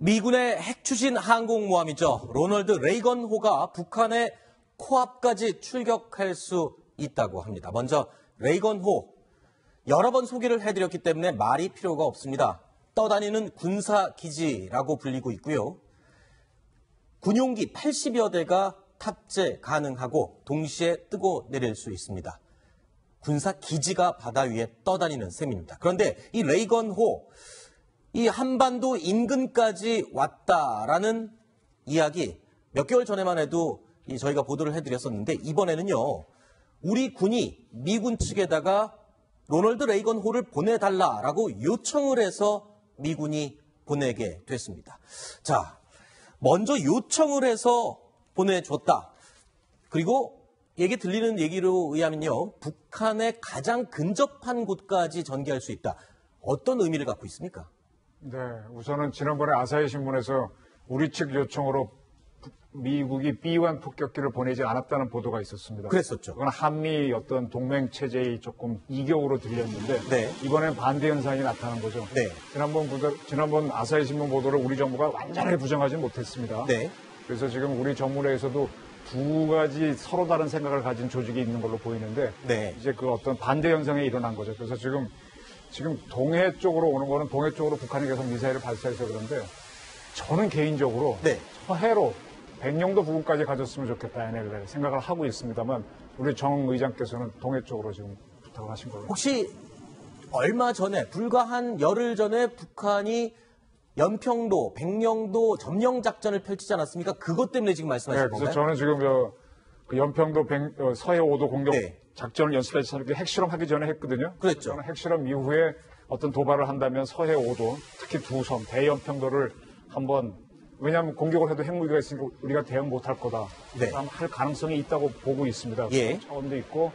미군의 핵추진 항공모함이죠. 로널드 레이건호가 북한의 코앞까지 출격할 수 있다고 합니다. 먼저 레이건호, 여러 번 소개를 해드렸기 때문에 말이 필요가 없습니다. 떠다니는 군사기지라고 불리고 있고요. 군용기 80여 대가 탑재 가능하고 동시에 뜨고 내릴 수 있습니다. 군사기지가 바다 위에 떠다니는 셈입니다. 그런데 이 레이건호, 이 한반도 인근까지 왔다라는 이야기 몇 개월 전에만 해도 저희가 보도를 해드렸었는데 이번에는요, 우리 군이 미군 측에다가 로널드 레이건호를 보내달라라고 요청을 해서 미군이 보내게 됐습니다. 자, 먼저 요청을 해서 보내줬다. 그리고 얘기 들리는 얘기로 의하면요, 북한에 가장 근접한 곳까지 전개할 수 있다. 어떤 의미를 갖고 있습니까? 네, 우선은 지난번에 아사히 신문에서 우리 측 요청으로 미국이 B-1 폭격기를 보내지 않았다는 보도가 있었습니다. 그랬었죠. 그건 한미 어떤 동맹 체제의 조금 이격으로 들렸는데 네. 이번엔 반대 현상이 나타난 거죠. 네. 지난번 아사히 신문 보도를 우리 정부가 완전히 부정하지 못했습니다. 네. 그래서 지금 우리 정부내에서도 두 가지 서로 다른 생각을 가진 조직이 있는 걸로 보이는데 네. 이제 그 어떤 반대 현상이 일어난 거죠. 그래서 지금 동해 쪽으로 오는 거는 동해 쪽으로 북한이 계속 미사일을 발사해서 그런데 저는 개인적으로 네. 서해로 백령도 부근까지 가졌으면 좋겠다 이런 생각을 하고 있습니다만 우리 정 의장께서는 동해 쪽으로 지금 부탁을 하신 걸로. 혹시 얼마 전에, 불과 한 열흘 전에 북한이 연평도, 백령도 점령 작전을 펼치지 않았습니까? 그것 때문에 지금 말씀하신 건가요? 그래서 저는 지금 그 연평도 서해 5도 공격 네. 작전을 연습해서 핵실험하기 전에 했거든요. 그랬죠. 저는 핵실험 이후에 어떤 도발을 한다면 서해 5도, 특히 두 섬, 대연평도를 한번, 왜냐하면 공격을 해도 핵무기가 있으니까 우리가 대응 못할 거다. 네. 할 가능성이 있다고 보고 있습니다. 예. 차원도 있고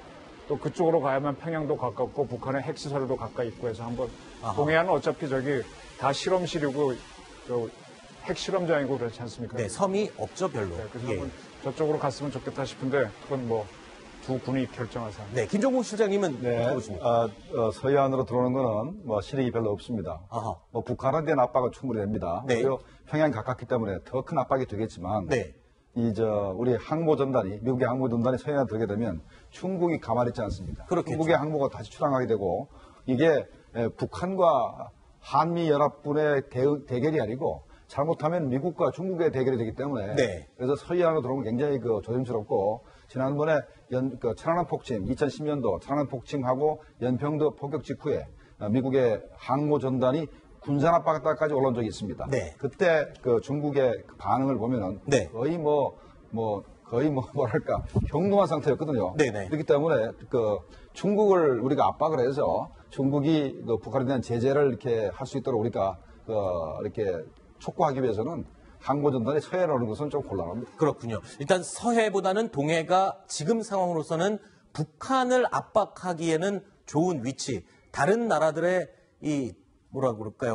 또 그쪽으로 가야만 평양도 가깝고 북한의 핵시설도 가까이 있고 해서 한번 동해안은 어차피 다 실험실이고 핵실험장이고 그렇지 않습니까? 네, 섬이 없죠, 별로. 네, 그래서 예. 한번 저쪽으로 갔으면 좋겠다 싶은데 그건 뭐 두 군이 결정할 사항. 네, 김종국 실장님은 네, 어떻게 보십니까? 서해안으로 들어오는 거는 뭐 실익이 별로 없습니다. 아하. 뭐 북한에 대한 압박은 충분히 됩니다. 네. 그리고 평양이 가깝기 때문에 더 큰 압박이 되겠지만, 네. 우리 항모전단이, 미국의 항모전단이 서해안에 들게 되면 중국이 가만히 있지 않습니다. 그렇겠죠. 중국의 항모가 다시 출항하게 되고, 이게 북한과 한미연합군의 대결이 아니고, 잘못하면 미국과 중국의 대결이 되기 때문에, 네. 그래서 서해안으로 들어오면 굉장히 조심스럽고, 지난번에 천안함 폭침, 2010년도 천안함 폭침하고 연평도 폭격 직후에 미국의 항모 전단이 군산 앞바다까지 올라온 적이 있습니다. 네. 그때 중국의 반응을 보면은 네. 거의 뭐랄까 평등한 상태였거든요. 네네. 그렇기 때문에 중국을 우리가 압박을 해서 중국이 북한에 대한 제재를 이렇게 할 수 있도록 우리가 이렇게 촉구하기 위해서는 항모전단이 서해로 오는 것은 좀 곤란합니다. 그렇군요. 일단 서해보다는 동해가 지금 상황으로서는 북한을 압박하기에는 좋은 위치, 다른 나라들의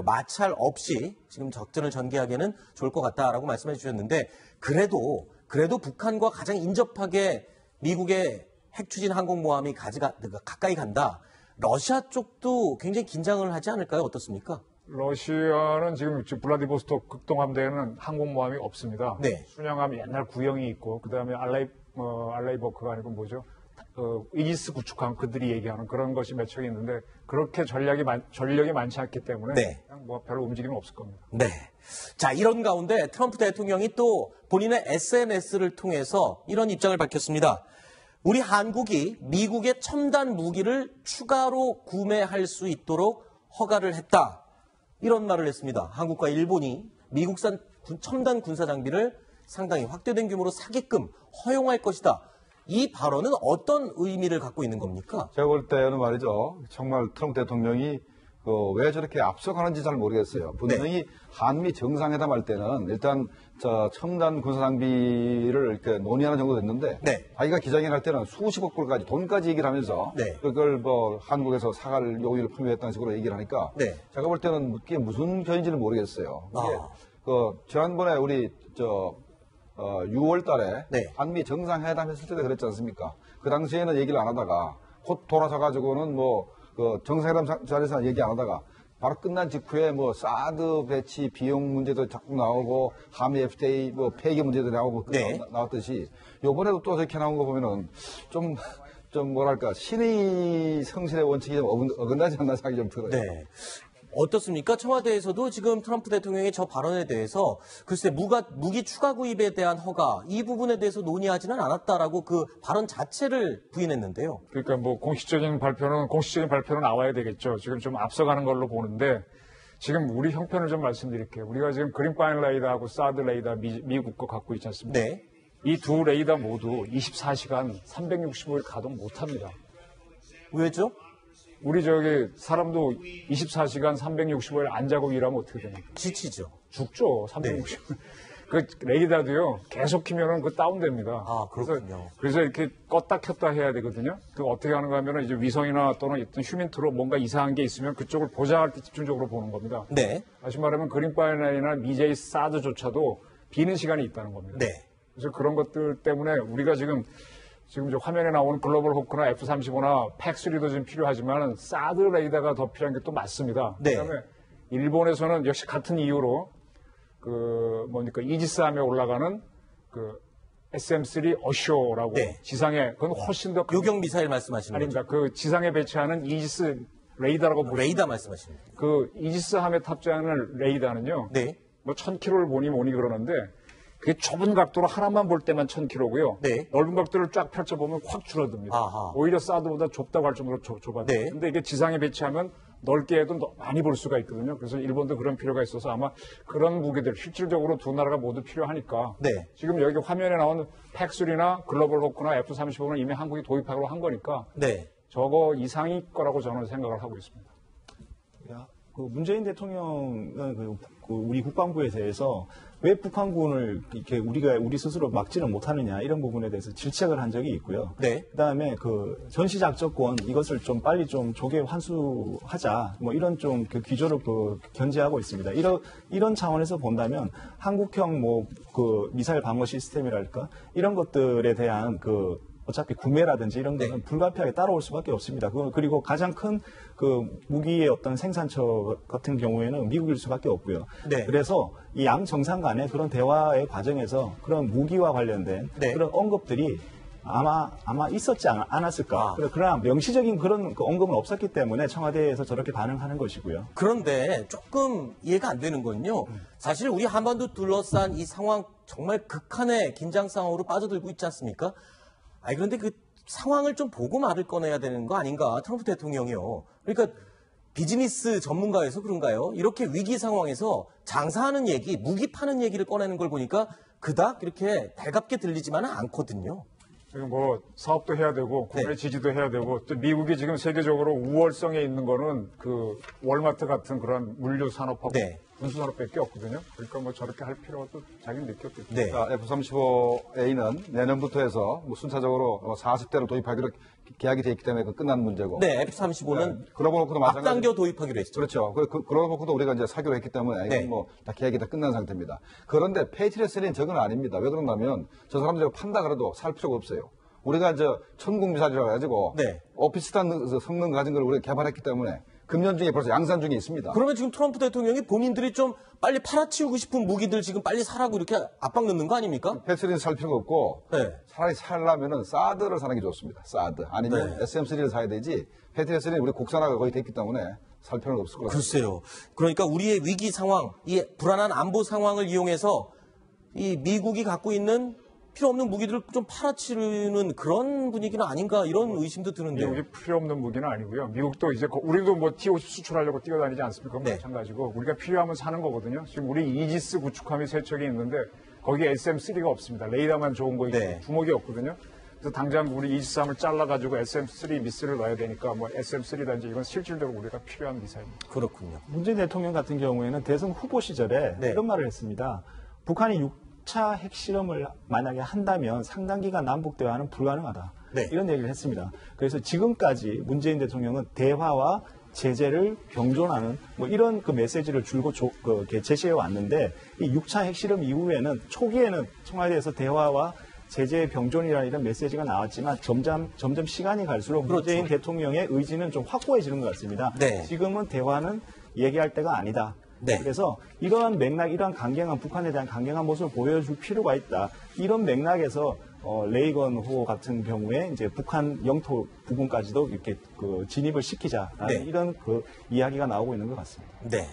마찰 없이 지금 적전을 전개하기에는 좋을 것 같다라고 말씀해 주셨는데, 그래도 북한과 가장 인접하게 미국의 핵추진 항공모함이 가까이 간다. 러시아 쪽도 굉장히 긴장을 하지 않을까요? 어떻습니까? 러시아는 지금 블라디보스토크 극동함대에는 항공모함이 없습니다. 네. 순양함 옛날 구형이 있고 그다음에 알라이버크가 아니고 뭐죠? 이기스 구축함 그들이 얘기하는 그런 것이 몇 척이 있는데 그렇게 전력이 많지 않기 때문에 네. 그냥 뭐 별로 움직임은 없을 겁니다. 네. 자, 이런 가운데 트럼프 대통령이 또 본인의 SNS를 통해서 이런 입장을 밝혔습니다. 우리 한국이 미국의 첨단 무기를 추가로 구매할 수 있도록 허가를 했다. 이런 말을 했습니다. 한국과 일본이 미국산 첨단 군사 장비를 상당히 확대된 규모로 사게끔 허용할 것이다. 이 발언은 어떤 의미를 갖고 있는 겁니까? 제가 볼 때는 말이죠. 정말 트럼프 대통령이 왜 저렇게 앞서가는지 잘 모르겠어요. 분명히 한미 정상회담 할 때는 일단 첨단 군사 장비를 이렇게 논의하는 정도 됐는데 자기가 기자회견 할 때는 수십억 불까지 돈까지 얘기를 하면서 그걸 뭐 한국에서 사갈 요구를 표명했다는 식으로 얘기를 하니까 제가 볼 때는 그게 무슨 견인지는 모르겠어요. 지난번에 우리 6월 달에 한미 정상회담 했을 때도 그랬지 않습니까? 그 당시에는 얘기를 안 하다가 곧 돌아서가지고는 정상회담 자리에서 얘기 안 하다가 바로 끝난 직후에 뭐 사드 배치 비용 문제도 자꾸 나오고 한미 FTA 뭐 폐기 문제도 나오고 네. 나왔듯이 요번에도 또 저렇게 나온 거 보면은 좀 뭐랄까 신의 성실의 원칙이 좀 어긋나지 않나 생각이 좀 들어요. 네. 어떻습니까? 청와대에서도 지금 트럼프 대통령의 저 발언에 대해서 글쎄 무기 추가 구입에 대한 허가 이 부분에 대해서 논의하지는 않았다라고 그 발언 자체를 부인했는데요. 그러니까 뭐 공식적인 발표는 나와야 되겠죠. 지금 좀 앞서가는 걸로 보는데 지금 우리 형편을 좀 말씀드릴게요. 우리가 지금 그린파인 레이더하고 사드 레이더 미국 거 갖고 있지 않습니까? 네. 이 두 레이더 모두 24시간 365일 가동 못합니다. 왜죠? 우리 사람도 24시간 365일 안 자고 일하면 어떻게 됩니까? 지치죠. 죽죠. 360일. 그 레이더도요. 계속 키면은 그 다운됩니다. 아, 그렇군요. 그래서 이렇게 껐다 켰다 해야 되거든요. 그 어떻게 하는가 하면은 이제 위성이나 또는 어떤 휴민트로 뭔가 이상한 게 있으면 그쪽을 보장할 때 집중적으로 보는 겁니다. 네. 다시 말하면 그린파이나 미제이 사드조차도 비는 시간이 있다는 겁니다. 네. 그래서 그런 것들 때문에 우리가 지금 이제 화면에 나오는 글로벌 호크나 F-35나 팩3도 지금 필요하지만 사드 레이더가 더 필요한 게 또 맞습니다. 네. 그다음에 일본에서는 역시 같은 이유로 이지스함에 올라가는 SM-3 어쇼라고 네. 지상에 그건 훨씬 더 요격 미사일 말씀하시는 거죠? 아닙니다. 그 지상에 배치하는 이지스 레이더라고 보시면 레이더 말씀하시는 거죠? 그 이지스함에 탑재하는 레이더는요. 네. 뭐 1000km를 뭐니 그러는데 그게 좁은 각도로 하나만 볼 때만 1000km고요. 네. 넓은 각도를 쫙 펼쳐보면 확 줄어듭니다. 아하. 오히려 사드보다 좁다고 할 정도로 좁아요. 네. 근데 이게 지상에 배치하면 넓게 해도 많이 볼 수가 있거든요. 그래서 일본도 그런 필요가 있어서 아마 그런 무기들 실질적으로 두 나라가 모두 필요하니까 네. 지금 여기 화면에 나온 팩3나 글로벌 호크나 F-35는 이미 한국이 도입하기로 한 거니까 네. 저거 이상일 거라고 저는 생각을 하고 있습니다. 그 문재인 대통령은 우리 국방부에 대해서 왜 북한군을 이렇게 우리 스스로 막지는 못하느냐 이런 부분에 대해서 질책을 한 적이 있고요. 네. 그다음에 그 전시작전권 이것을 좀 빨리 좀 조계 환수하자 뭐 이런 좀 그 기조를 견제하고 있습니다. 이런 차원에서 본다면 한국형 미사일 방어 시스템이랄까 이런 것들에 대한 어차피 구매라든지 이런 거는 네. 불가피하게 따라올 수밖에 없습니다. 그리고 가장 큰 무기의 어떤 생산처 같은 경우에는 미국일 수밖에 없고요. 네. 그래서 이 양 정상 간의 그런 대화의 과정에서 그런 무기와 관련된 네. 그런 언급들이 아마 있었지 않았을까. 아. 그러나 명시적인 그런 언급은 없었기 때문에 청와대에서 저렇게 반응하는 것이고요. 그런데 조금 이해가 안 되는 건요. 사실 우리 한반도 둘러싼 이 상황 정말 극한의 긴장 상황으로 빠져들고 있지 않습니까? 그런데 그 상황을 좀 보고 말을 꺼내야 되는 거 아닌가, 트럼프 대통령이요. 그러니까 비즈니스 전문가여서 그런가요? 이렇게 위기 상황에서 장사하는 얘기, 무기 파는 얘기를 꺼내는 걸 보니까 그닥 이렇게 달갑게 들리지만은 않거든요. 지금 사업도 해야 되고 국내 네. 지지도 해야 되고 또 미국이 지금 세계적으로 우월성에 있는 거는 그 월마트 같은 그런 물류 산업하고 네. 군수 산업밖에 없거든요. 그러니까 저렇게 할 필요가 또 자기는 느꼈겠죠. 네. 자, F-35A는 내년부터 해서 순차적으로 40대로 도입하기로 계약이 돼 있기 때문에 그 끝난 문제고. 네, F-35는 글로벌 호크도 마찬가지. 앞당겨 도입하기로 했죠. 그렇죠. 글로벌 호크도 우리가 이제 사기로 했기 때문에 네. 이건 다 계약이 다 끝난 상태입니다. 그런데 페이트리엇3는 저건 아닙니다. 왜 그런가면 저 사람들이 판다 그래도 살 필요가 없어요. 우리가 천국 미사일이라고 해가지고 네. 비슷한 성능 가진 걸 우리가 개발했기 때문에 금년 중에 벌써 양산 중에 있습니다. 그러면 지금 트럼프 대통령이 본인들이 좀 빨리 팔아치우고 싶은 무기들 지금 빨리 사라고 이렇게 압박 넣는 거 아닙니까? 페이트리엇 살 필요가 없고 네. 차라리 살려면은 사드를 사는 게 좋습니다. 사드 아니면 네. SM3를 사야 되지. 페이트리엇3는 우리 국산화가 거의 됐기 때문에 살 필요는 없을 것 같아요. 글쎄요. 그러니까 우리의 위기 상황, 이 불안한 안보 상황을 이용해서 이 미국이 갖고 있는 필요 없는 무기들을 좀 팔아치르는 그런 분위기는 아닌가 이런 의심도 드는데요. 미국이 필요 없는 무기는 아니고요. 미국도 이제 우리도 T-50 수출하려고 뛰어다니지 않습니까? 네. 마찬가지고 우리가 필요하면 사는 거거든요. 지금 우리 이지스 구축함이 세 척이 있는데 거기에 SM-3가 없습니다. 레이더만 좋은 거 있고 네. 주먹이 없거든요. 그래서 당장 우리 이지스함을 잘라가지고 SM-3 미스를 넣어야 되니까 SM-3단지 이건 실질적으로 우리가 필요한 미사일입니다. 그렇군요. 문재인 대통령 같은 경우에는 대선 후보 시절에 네. 이런 말을 했습니다. 북한이 6차 핵실험을 만약에 한다면 상당 기간 남북 대화는 불가능하다. 네. 이런 얘기를 했습니다. 그래서 지금까지 문재인 대통령은 대화와 제재를 병존하는 이런 메시지를 줄곧 제시해 왔는데 이 6차 핵실험 이후에는 초기에는 청와대에서 대화와 제재의 병존이라는 이런 메시지가 나왔지만 점점 시간이 갈수록 그렇죠. 문재인 대통령의 의지는 좀 확고해지는 것 같습니다. 네. 지금은 대화는 얘기할 때가 아니다. 네. 그래서 이러한 맥락, 이러한 강경한 북한에 대한 강경한 모습을 보여줄 필요가 있다. 이런 맥락에서 레이건호 같은 경우에 이제 북한 영토 부분까지도 이렇게 그 진입을 시키자라는 네. 이런 그 이야기가 나오고 있는 것 같습니다. 네.